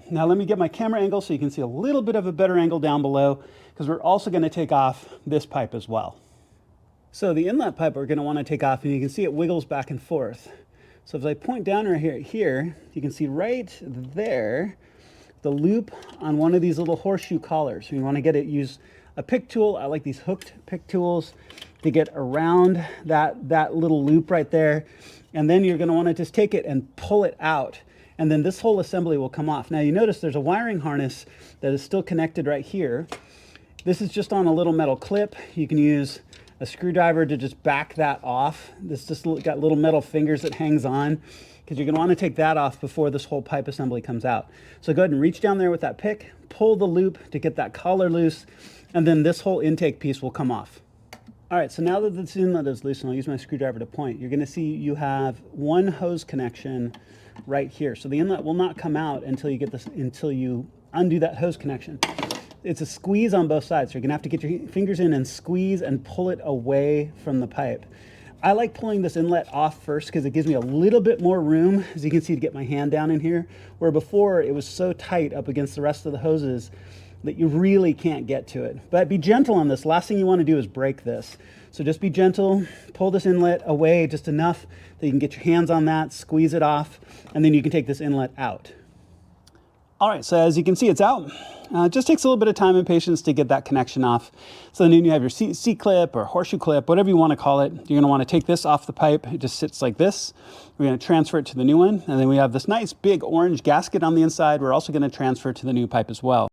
Now let me get my camera angle so you can see a little bit of a better angle down below, because we're also going to take off this pipe as well. So the inlet pipe we're going to want to take off, and you can see it wiggles back and forth. So if I point down right here, you can see right there the loop on one of these little horseshoe collars. So you want to use a pick tool. I like these hooked pick tools to get around that little loop right there. And then you're going to want to just take it and pull it out. And then this whole assembly will come off. Now you notice there's a wiring harness that is still connected right here. This is just on a little metal clip. You can use a screwdriver to just back that off. This just got little metal fingers that hangs on, because you're going to want to take that off before this whole pipe assembly comes out. So go ahead and reach down there with that pick, pull the loop to get that collar loose, and then this whole intake piece will come off. All right, so now that this inlet is loose, and I'll use my screwdriver to point, you're going to see you have one hose connection right here. So the inlet will not come out until you undo that hose connection. It's a squeeze on both sides, so you're gonna have to get your fingers in and squeeze and pull it away from the pipe. I like pulling this inlet off first because it gives me a little bit more room, as you can see, to get my hand down in here, where before it was so tight up against the rest of the hoses that you really can't get to it. But be gentle on this. Last thing you want to do is break this. So just be gentle, pull this inlet away just enough that you can get your hands on that, squeeze it off, and then you can take this inlet out. All right, so as you can see, it's out. It just takes a little bit of time and patience to get that connection off. So then you have your C-clip or horseshoe clip, whatever you want to call it. You're going to want to take this off the pipe. It just sits like this. We're going to transfer it to the new one. And then we have this nice big orange gasket on the inside. We're also going to transfer it to the new pipe as well.